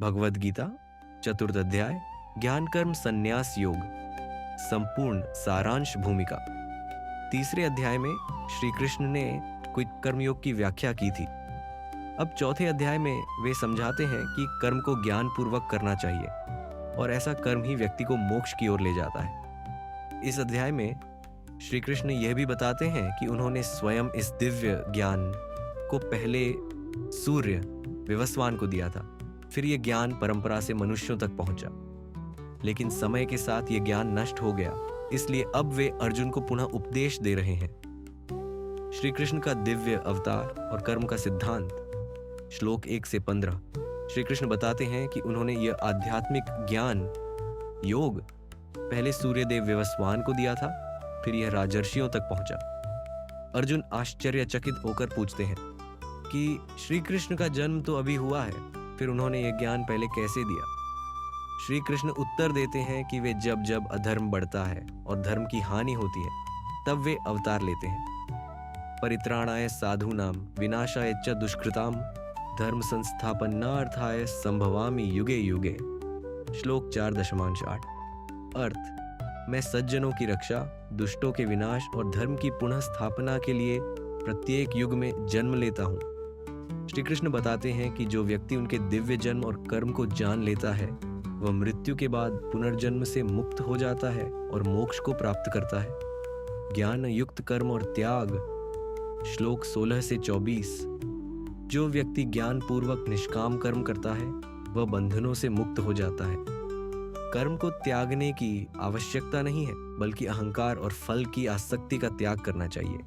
भगवद गीता चतुर्थ अध्याय ज्ञान कर्म संन्यास योग संपूर्ण सारांश भूमिका। तीसरे अध्याय में श्री कृष्ण ने कोई कर्मयोग की व्याख्या की थी। अब चौथे अध्याय में वे समझाते हैं कि कर्म को ज्ञान पूर्वक करना चाहिए और ऐसा कर्म ही व्यक्ति को मोक्ष की ओर ले जाता है। इस अध्याय में श्री कृष्ण यह भी बताते हैं कि उन्होंने स्वयं इस दिव्य ज्ञान को पहले सूर्य विवस्वान को दिया था, फिर यह ज्ञान परंपरा से मनुष्यों तक पहुंचा, लेकिन समय के साथ यह ज्ञान नष्ट हो गया, इसलिए अब वे अर्जुन को पुनः उपदेश दे रहे हैं। श्री कृष्ण का दिव्य अवतार और कर्म का सिद्धांत। श्लोक 1 से 15 श्री कृष्ण बताते हैं कि उन्होंने यह आध्यात्मिक ज्ञान योग पहले सूर्यदेव विवस्वान को दिया था, फिर यह राजर्षियों तक पहुंचा। अर्जुन आश्चर्यचकित होकर पूछते हैं कि श्री कृष्ण का जन्म तो अभी हुआ है, फिर उन्होंने यह ज्ञान पहले कैसे दिया? श्री कृष्ण उत्तर देते हैं कि वे जब जब अधर्म बढ़ता है और धर्म की हानि होती है, तब वे अवतार लेते हैं। परित्राणाय साधूनाम विनाशाय च दुष्कृताम धर्म संस्थापनार्थाय संभवामि युगे युगे। श्लोक 4.8 अर्थ, मैं सज्जनों की रक्षा, दुष्टों के विनाश और धर्म की पुनः स्थापना के लिए प्रत्येक युग में जन्म लेता हूँ। श्री कृष्ण बताते हैं कि जो व्यक्ति उनके दिव्य जन्म और कर्म को जान लेता है, वह मृत्यु के बाद पुनर्जन्म से मुक्त हो जाता है और मोक्ष को प्राप्त करता है। ज्ञान युक्त कर्म और त्याग। श्लोक 16 से 24 जो व्यक्ति ज्ञान पूर्वक निष्काम कर्म करता है, वह बंधनों से मुक्त हो जाता है। कर्म को त्यागने की आवश्यकता नहीं है, बल्कि अहंकार और फल की आसक्ति का त्याग करना चाहिए।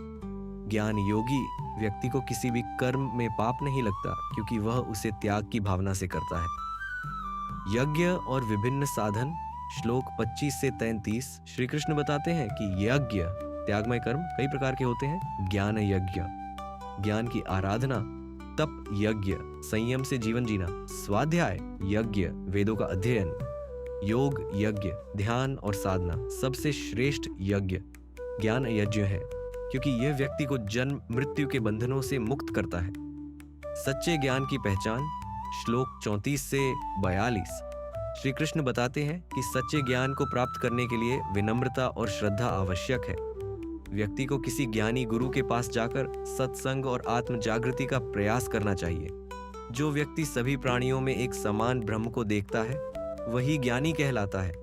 ज्ञान योगी व्यक्ति को किसी भी कर्म में पाप नहीं लगता, क्योंकि वह उसे त्याग की भावना से करता है। यज्ञ और विभिन्न साधन। श्लोक 25 से 33 श्री कृष्ण बताते हैं कि यज्ञ त्यागमय कर्म कई प्रकार के होते हैं। ज्ञान यज्ञ ज्ञान की आराधना, तप यज्ञ संयम से जीवन जीना, स्वाध्याय यज्ञ वेदों का अध्ययन, योग यज्ञ ध्यान और साधना। सबसे श्रेष्ठ यज्ञ ज्ञान यज्ञ है, क्योंकि यह व्यक्ति को जन्म मृत्यु के बंधनों से मुक्त करता है। सच्चे ज्ञान की पहचान। श्लोक 34 से 42 श्री कृष्ण बताते हैं कि सच्चे ज्ञान को प्राप्त करने के लिए विनम्रता और श्रद्धा आवश्यक है। व्यक्ति को किसी ज्ञानी गुरु के पास जाकर सत्संग और आत्म जागृति का प्रयास करना चाहिए। जो व्यक्ति सभी प्राणियों में एक समान ब्रह्म को देखता है, वही ज्ञानी कहलाता है।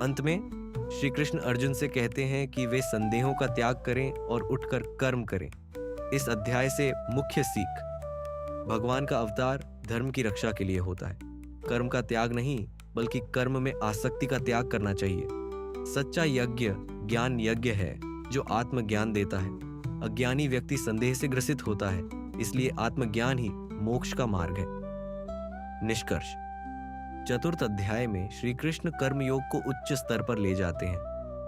अंत में श्री कृष्ण अर्जुन से कहते हैं कि वे संदेहों का त्याग करें और उठकर कर्म करें। इस अध्याय से मुख्य सीख, भगवान का अवतार धर्म की रक्षा के लिए होता है। कर्म का त्याग नहीं, बल्कि कर्म में आसक्ति का त्याग करना चाहिए। सच्चा यज्ञ ज्ञान यज्ञ है, जो आत्मज्ञान देता है। अज्ञानी व्यक्ति संदेह से ग्रसित होता है, इसलिए आत्मज्ञान ही मोक्ष का मार्ग है। निष्कर्ष, चतुर्थ अध्याय में श्री कृष्ण कर्मयोग को उच्च स्तर पर ले जाते हैं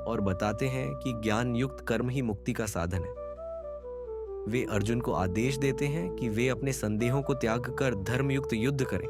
और बताते हैं कि ज्ञान युक्त कर्म ही मुक्ति का साधन है। वे अर्जुन को आदेश देते हैं कि वे अपने संदेहों को त्याग कर धर्मयुक्त युद्ध करें।